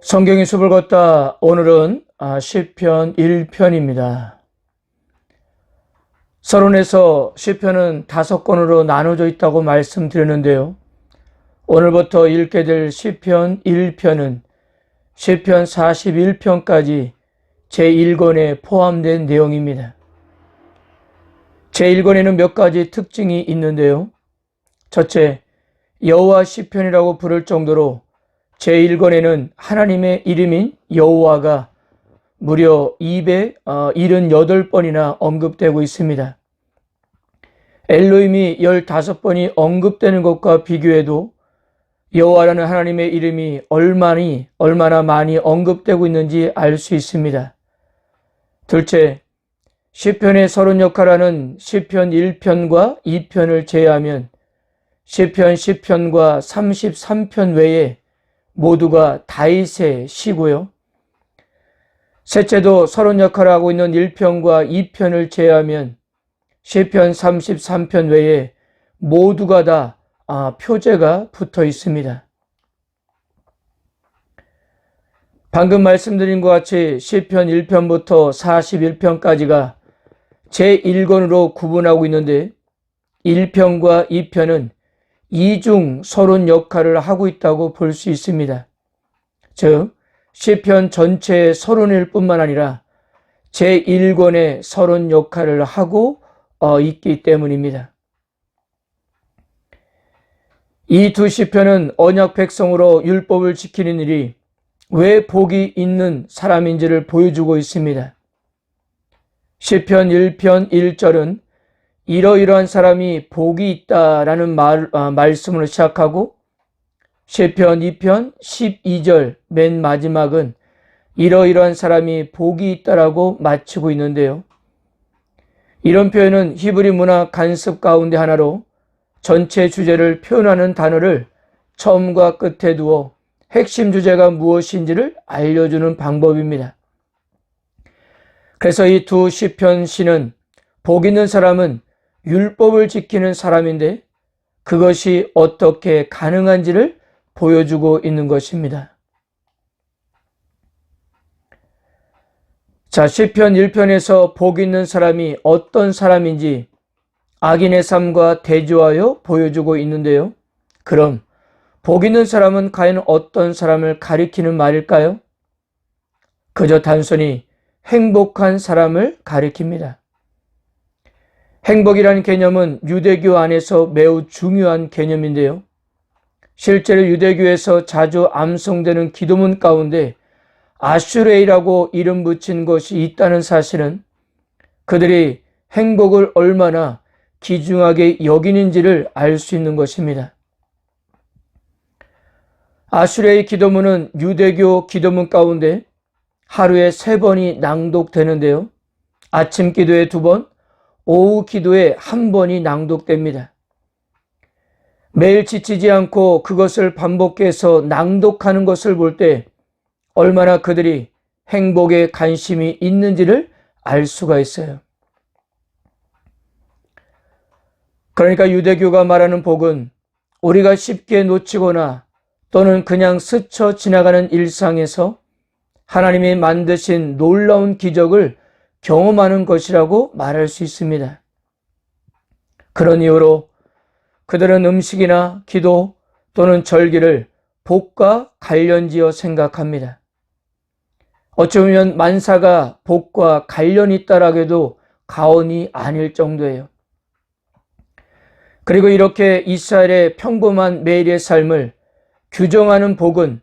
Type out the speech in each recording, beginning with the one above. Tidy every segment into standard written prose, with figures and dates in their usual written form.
성경의 숲을 걷다. 오늘은 시편 1편입니다. 서론에서 시편은 5권으로 나눠져 있다고 말씀드렸는데요. 오늘부터 읽게 될 시편 1편은 시편 41편까지 제1권에 포함된 내용입니다. 제1권에는 몇 가지 특징이 있는데요. 첫째, 여호와 시편이라고 부를 정도로 제1권에는 하나님의 이름인 여호와가 무려 278번이나 언급되고 있습니다. 엘로힘이 15번이 언급되는 것과 비교해도 여호와라는 하나님의 이름이 얼마나 많이 언급되고 있는지 알 수 있습니다. 둘째, 시편의 서론 역할하는 시편 1편과 2편을 제외하면 시편 10편과 33편 외에 모두가 다윗의 시고요. 셋째도 서론 역할을 하고 있는 1편과 2편을 제외하면 시편 33편 외에 모두가 다 표제가 붙어 있습니다. 방금 말씀드린 것 같이 시편 1편부터 41편까지가 제1권으로 구분하고 있는데 1편과 2편은 이중 서론 역할을 하고 있다고 볼 수 있습니다. 즉, 시편 전체의 서론일 뿐만 아니라 제1권의 서론 역할을 하고 있기 때문입니다. 이 두 시편은 언약 백성으로 율법을 지키는 일이 왜 복이 있는 사람인지를 보여주고 있습니다. 시편 1편 1절은 이러이러한 사람이 복이 있다라는 말씀으로 시작하고 시편 2편 12절 맨 마지막은 이러이러한 사람이 복이 있다라고 마치고 있는데요. 이런 표현은 히브리 문화 간습 가운데 하나로 전체 주제를 표현하는 단어를 처음과 끝에 두어 핵심 주제가 무엇인지를 알려주는 방법입니다. 그래서 이 두 시편 시는 복 있는 사람은 율법을 지키는 사람인데 그것이 어떻게 가능한지를 보여주고 있는 것입니다. 자, 시편 1편에서 복 있는 사람이 어떤 사람인지 악인의 삶과 대조하여 보여주고 있는데요. 그럼 복 있는 사람은 과연 어떤 사람을 가리키는 말일까요? 그저 단순히 행복한 사람을 가리킵니다. 행복이라는 개념은 유대교 안에서 매우 중요한 개념인데요. 실제로 유대교에서 자주 암송되는 기도문 가운데 아슈레이라고 이름 붙인 것이 있다는 사실은 그들이 행복을 얼마나 귀중하게 여기는지를 알 수 있는 것입니다. 아슈레이 기도문은 유대교 기도문 가운데 하루에 3번이 낭독되는데요. 아침 기도에 2번, 오후 기도에 1번이 낭독됩니다. 매일 지치지 않고 그것을 반복해서 낭독하는 것을 볼 때 얼마나 그들이 행복에 관심이 있는지를 알 수가 있어요. 그러니까 유대교가 말하는 복은 우리가 쉽게 놓치거나 또는 그냥 스쳐 지나가는 일상에서 하나님이 만드신 놀라운 기적을 경험하는 것이라고 말할 수 있습니다. 그런 이유로 그들은 음식이나 기도 또는 절기를 복과 관련지어 생각합니다. 어쩌면 만사가 복과 관련이 있다라고 해도 과언이 아닐 정도예요. 그리고 이렇게 이스라엘의 평범한 매일의 삶을 규정하는 복은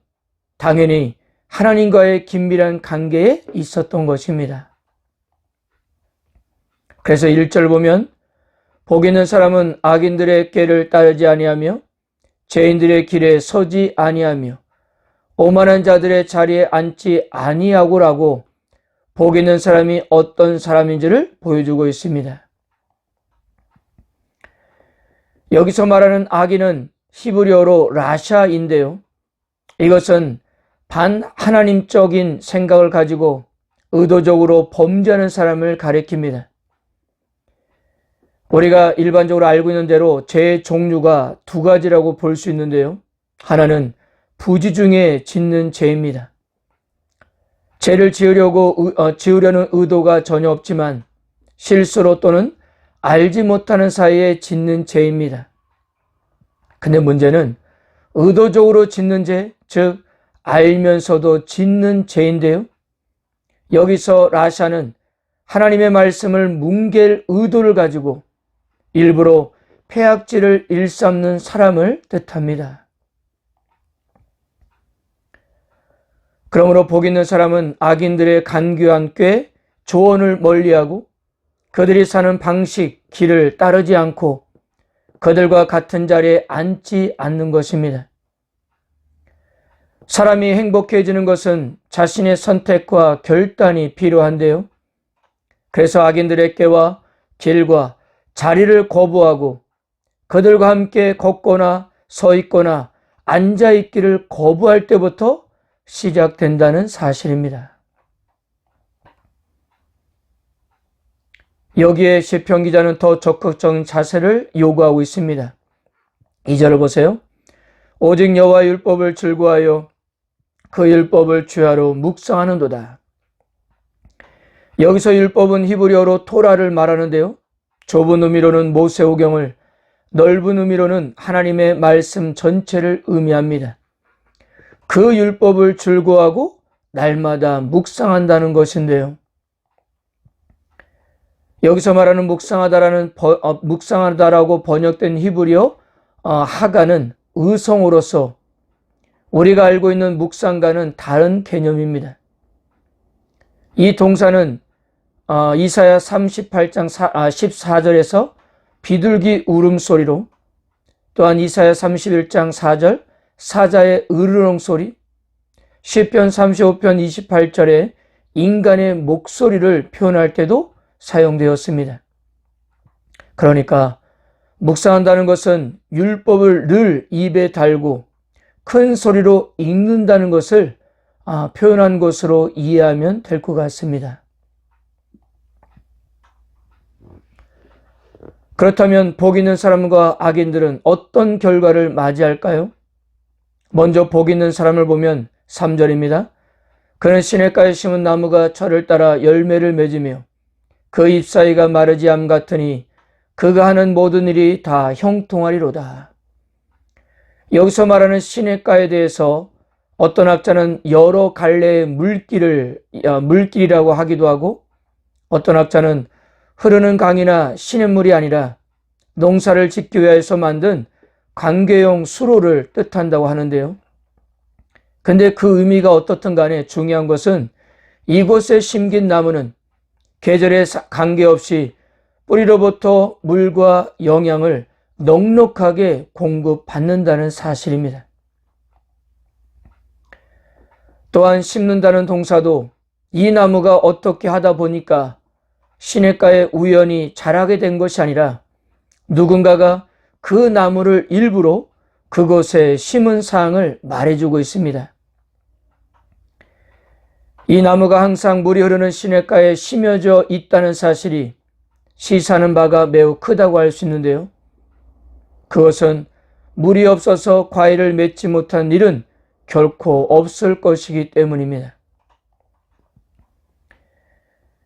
당연히 하나님과의 긴밀한 관계에 있었던 것입니다. 그래서 1절 보면 복 있는 사람은 악인들의 꾀를 따르지 아니하며 죄인들의 길에 서지 아니하며 오만한 자들의 자리에 앉지 아니하고라고 복 있는 사람이 어떤 사람인지를 보여주고 있습니다. 여기서 말하는 악인은 히브리어로 라샤인데요. 이것은 반하나님적인 생각을 가지고 의도적으로 범죄하는 사람을 가리킵니다. 우리가 일반적으로 알고 있는 대로 죄의 종류가 2가지라고 볼 수 있는데요. 하나는 부지 중에 짓는 죄입니다. 죄를 지으려는 의도가 전혀 없지만 실수로 또는 알지 못하는 사이에 짓는 죄입니다. 근데 문제는 의도적으로 짓는 죄, 즉 알면서도 짓는 죄인데요. 여기서 라샤는 하나님의 말씀을 뭉갤 의도를 가지고 일부러 폐악질을 일삼는 사람을 뜻합니다. 그러므로 복 있는 사람은 악인들의 간교한 꾀, 조언을 멀리하고 그들이 사는 방식, 길을 따르지 않고 그들과 같은 자리에 앉지 않는 것입니다. 사람이 행복해지는 것은 자신의 선택과 결단이 필요한데요. 그래서 악인들의 꾀와 길과 자리를 거부하고 그들과 함께 걷거나 서 있거나 앉아 있기를 거부할 때부터 시작된다는 사실입니다. 여기에 시편 기자는 더 적극적인 자세를 요구하고 있습니다. 2절을 보세요. 오직 여호와의 율법을 즐거워하여 그 율법을 주야로 묵상하는도다. 여기서 율법은 히브리어로 토라를 말하는데요. 좁은 의미로는 모세오경을, 넓은 의미로는 하나님의 말씀 전체를 의미합니다. 그 율법을 즐거워하고 날마다 묵상한다는 것인데요. 여기서 말하는 묵상하다라고 번역된 히브리어 하가는 의성어로서 우리가 알고 있는 묵상과는 다른 개념입니다. 이 동사는 이사야 38장 14절에서 비둘기 울음소리로, 또한 이사야 31장 4절 사자의 으르렁소리, 시편 35편 28절에 인간의 목소리를 표현할 때도 사용되었습니다. 그러니까 묵상한다는 것은 율법을 늘 입에 달고 큰 소리로 읽는다는 것을 표현한 것으로 이해하면 될 것 같습니다. 그렇다면 복 있는 사람과 악인들은 어떤 결과를 맞이할까요? 먼저 복 있는 사람을 보면 3절입니다. 그는 시냇가에 심은 나무가 철을 따라 열매를 맺으며 그 잎사이가 마르지 암 같으니 그가 하는 모든 일이 다 형통하리로다. 여기서 말하는 시냇가에 대해서 어떤 학자는 여러 갈래의 물길이라고 하기도 하고, 어떤 학자는 흐르는 강이나 시냇물이 아니라 농사를 짓기 위해서 만든 관계용 수로를 뜻한다고 하는데요. 근데 그 의미가 어떻든 간에 중요한 것은 이곳에 심긴 나무는 계절에 관계없이 뿌리로부터 물과 영양을 넉넉하게 공급받는다는 사실입니다. 또한 심는다는 동사도 이 나무가 어떻게 하다 보니까 시냇가에 우연히 자라게 된 것이 아니라 누군가가 그 나무를 일부러 그곳에 심은 사항을 말해주고 있습니다. 이 나무가 항상 물이 흐르는 시냇가에 심어져 있다는 사실이 시사하는 바가 매우 크다고 할 수 있는데요. 그것은 물이 없어서 과일을 맺지 못한 일은 결코 없을 것이기 때문입니다.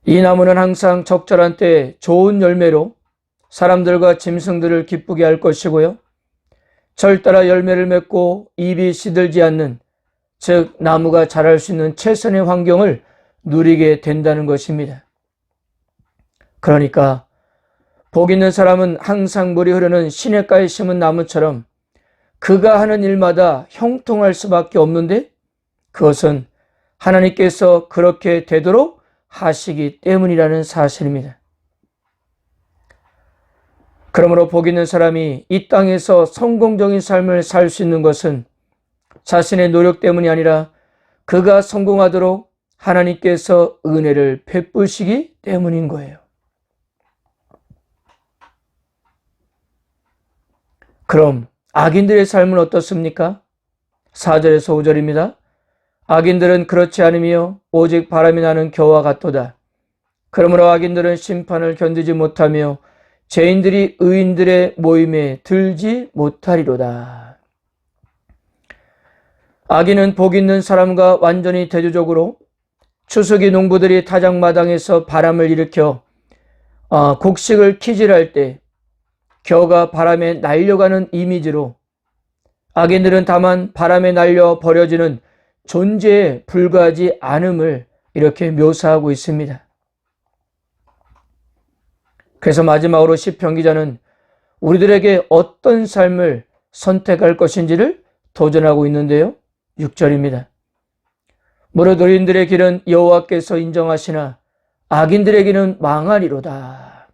이 나무는 항상 적절한 때에 좋은 열매로 사람들과 짐승들을 기쁘게 할 것이고요. 철 따라 열매를 맺고 잎이 시들지 않는, 즉 나무가 자랄 수 있는 최선의 환경을 누리게 된다는 것입니다. 그러니까 복 있는 사람은 항상 물이 흐르는 시냇가에 심은 나무처럼 그가 하는 일마다 형통할 수밖에 없는데, 그것은 하나님께서 그렇게 되도록 하시기 때문이라는 사실입니다. 그러므로 복 있는 사람이 이 땅에서 성공적인 삶을 살 수 있는 것은 자신의 노력 때문이 아니라 그가 성공하도록 하나님께서 은혜를 베푸시기 때문인 거예요. 그럼 악인들의 삶은 어떻습니까? 4절에서 5절입니다. 악인들은 그렇지 않으며 오직 바람이 나는 겨와 같도다. 그러므로 악인들은 심판을 견디지 못하며 죄인들이 의인들의 모임에 들지 못하리로다. 악인은 복 있는 사람과 완전히 대조적으로 추수기 농부들이 타작마당에서 바람을 일으켜 곡식을 키질할 때 겨가 바람에 날려가는 이미지로 악인들은 다만 바람에 날려 버려지는 존재에 불과하지 않음을 이렇게 묘사하고 있습니다. 그래서 마지막으로 시편 기자는 우리들에게 어떤 삶을 선택할 것인지를 도전하고 있는데요. 6절입니다. 무릇 의인들의 길은 여호와께서 인정하시나 악인들의 길은 망하리로다.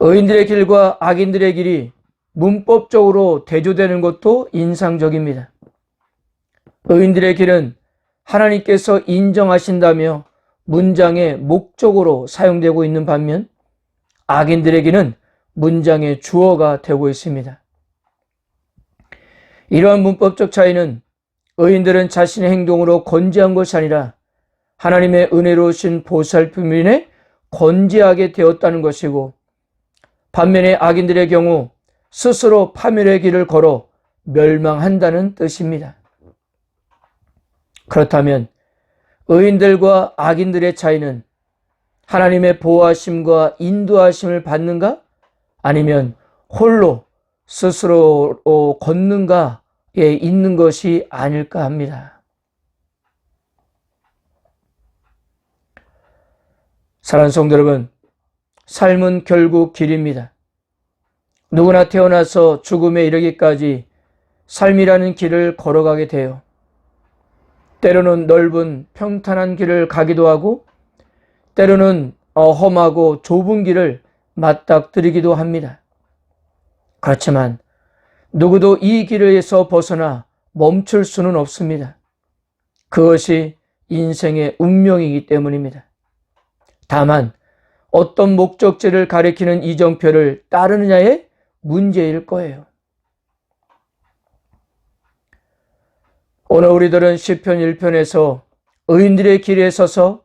의인들의 길과 악인들의 길이 문법적으로 대조되는 것도 인상적입니다. 의인들의 길은 하나님께서 인정하신다며 문장의 목적으로 사용되고 있는 반면 악인들의 길은 문장의 주어가 되고 있습니다. 이러한 문법적 차이는 의인들은 자신의 행동으로 건재한 것이 아니라 하나님의 은혜로우신 보살핌 인에 건재하게 되었다는 것이고, 반면에 악인들의 경우 스스로 파멸의 길을 걸어 멸망한다는 뜻입니다. 그렇다면 의인들과 악인들의 차이는 하나님의 보호하심과 인도하심을 받는가? 아니면 홀로 스스로 걷는가에 있는 것이 아닐까 합니다. 사랑하는 성도 여러분, 삶은 결국 길입니다. 누구나 태어나서 죽음에 이르기까지 삶이라는 길을 걸어가게 돼요. 때로는 넓은 평탄한 길을 가기도 하고 때로는 험하고 좁은 길을 맞닥뜨리기도 합니다. 그렇지만 누구도 이 길에서 벗어나 멈출 수는 없습니다. 그것이 인생의 운명이기 때문입니다. 다만 어떤 목적지를 가리키는 이정표를 따르느냐의 문제일 거예요. 오늘 우리들은 시편 1편에서 의인들의 길에 서서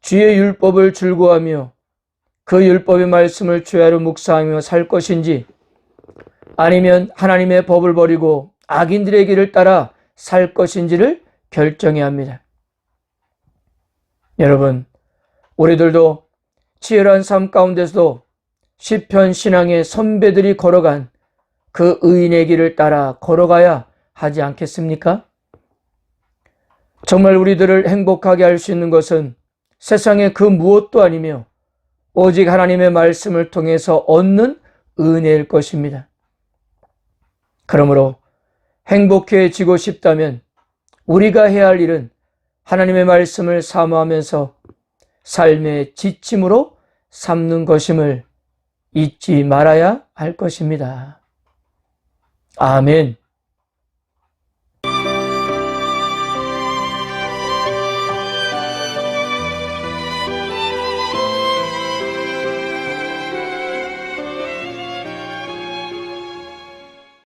주의 율법을 즐거워하며 그 율법의 말씀을 주야로 묵상하며 살 것인지, 아니면 하나님의 법을 버리고 악인들의 길을 따라 살 것인지를 결정해야 합니다. 여러분, 우리들도 치열한 삶 가운데서도 시편 신앙의 선배들이 걸어간 그 의인의 길을 따라 걸어가야 하지 않겠습니까? 정말 우리들을 행복하게 할 수 있는 것은 세상의 그 무엇도 아니며 오직 하나님의 말씀을 통해서 얻는 은혜일 것입니다. 그러므로 행복해지고 싶다면 우리가 해야 할 일은 하나님의 말씀을 사모하면서 삶의 지침으로 삼는 것임을 잊지 말아야 할 것입니다. 아멘.